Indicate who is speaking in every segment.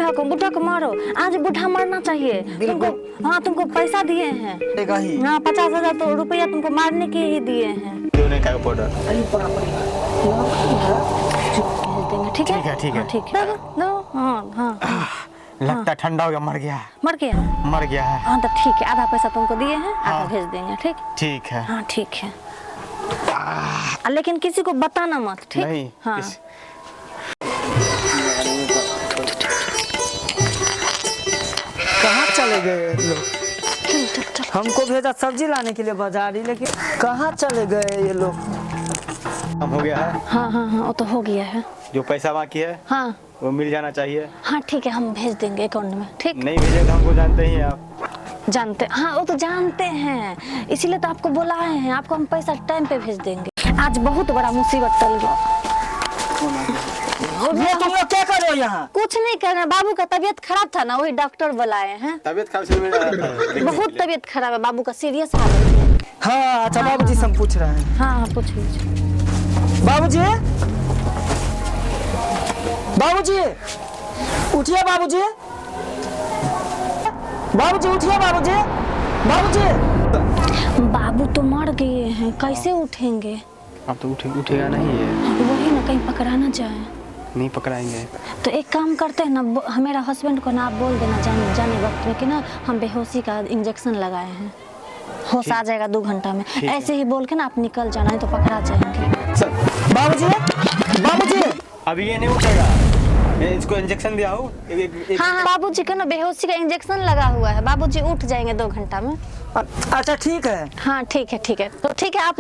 Speaker 1: बुढ़ा को मारो। आज बुढ़ा मरना चाहिए तुमको। हाँ तुमको पैसा दिए हैं। हाँ 50,000 तो रुपया तुमको मारने के ही दिए हैं। ठीक है ठीक है ठीक है। हाँ हाँ
Speaker 2: लगता ठंडा हो गया, मर गया है।
Speaker 1: हाँ तो ठीक है, आधा पैसा तुमको दिए हैं, आधा भेज देंगे। ठीक
Speaker 2: है।
Speaker 1: हाँ ठीक है, लेकिन किसी को बताना मत, ठीक?
Speaker 2: नहीं।
Speaker 1: हाँ
Speaker 3: कहाँ चले गए लोग? हमको भेजा सब्जी लाने के लिए बाजार ही, लेकिन कहाँ चले गए ये लोग?
Speaker 2: हो गया है।
Speaker 1: हाँ हाँ हाँ वो तो हो गया है।
Speaker 2: जो पैसा बाकी है
Speaker 1: हाँ
Speaker 2: वो मिल जाना चाहिए।
Speaker 1: हाँ ठीक है, हम भेज देंगे अकाउंट में। ठीक,
Speaker 2: नहीं भेजे तो हमको जानते ही आप।
Speaker 1: जानते? हाँ वो तो जानते हैं, इसीलिए तो आपको बुलाए हैं। आपको हम पैसा टाइम पे भेज देंगे। आज बहुत बड़ा मुसीबत टल गया।
Speaker 3: तुम लोग क्या कर रहे हो यहाँ?
Speaker 1: कुछ नहीं कर रहे, बाबू का तबीयत खराब था ना, वही डॉक्टर बुलाए हैं।
Speaker 2: तबीयत खराब
Speaker 1: बहुत तबीयत खराब है बाबू का, सीरियस हालत है।
Speaker 3: हाँ अच्छा बाबूजी से हम पूछ रहे हैं।
Speaker 1: हाँ पूछ लीजिए।
Speaker 3: बाबूजी उठिए। बाबूजी उठिए।
Speaker 1: बाबू तो मर गए हैं, कैसे उठेंगे?
Speaker 2: अब तो उठेगा नहीं है।
Speaker 1: वही ना, कहीं पकड़ा ना जाए।
Speaker 2: नहीं पकड़ाएंगे। तो
Speaker 1: एक काम करते हैं ना, मेरा हस्बैंड को ना आप बोल देना जाने वक्त में कि ना हम बेहोशी का इंजेक्शन लगाए हैं, होश आ जाएगा 2 घंटा में। ऐसे ही बोल के ना आप निकल जाना, है तो पकड़ा जाएंगे।
Speaker 3: बाबूजी
Speaker 2: अभी ये नहीं उठेगा, इसको इंजेक्शन दिया हो।
Speaker 1: हाँ बाबूजी का ना बेहोशी का इंजेक्शन लगा हुआ है, बाबूजी उठ जाएंगे 2 घंटा में।
Speaker 3: अच्छा ठीक है।
Speaker 1: हाँ ठीक है तो ठीक है आप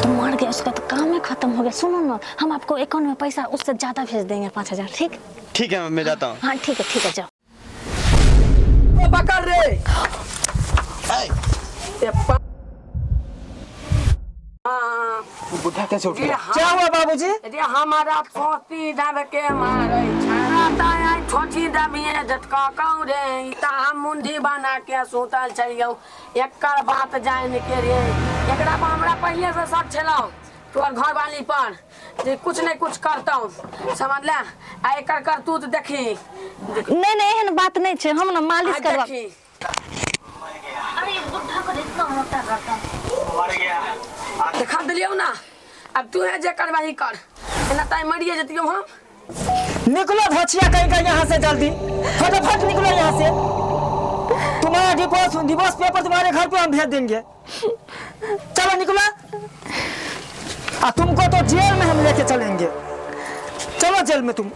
Speaker 1: तो मर गया, उसका तो काम ही खत्म हो गया। सुनो ना, हम आपको अकाउंट में पैसा उससे ज्यादा भेज देंगे, 5,000। ठीक
Speaker 2: है, मैं जाता हूँ।
Speaker 1: हाँ ठीक है जाओ।
Speaker 3: पकड़ रे।
Speaker 2: बुढ़ा कैसे उठ गया?
Speaker 3: क्या हुआ बाबूजी?
Speaker 4: हमारा छोटी दब के मारे छोटी दबिए झटका कहूँ रे, मुंडी बना के सुतल चलियो। एक बात जान के रे, एकरा पर हमरा पहले से शक छलो तोर घर वाली पर जे कुछ नहीं कुछ करता हूँ, समझ ले। आ एक करतूत देखी।
Speaker 1: नहीं एहन बात नहीं छे, हम ना मालिश करवा।
Speaker 4: अरे बुढ़ा को इतना मोटा करता मर गया, दिखा दिलियो ना। अब तू है जे करवाही कर, ना ताई मरिए जतियो हम।
Speaker 3: निकलो धचिया कहीं का यहाँ से, जल्दी फटाफट निकलो यहाँ से। तुम्हारा डिवोर्स पेपर तुम्हारे घर पे हम भेज देंगे। चलो निकलो। तुमको तो जेल में हम लेके चलेंगे। चलो जेल में तुम।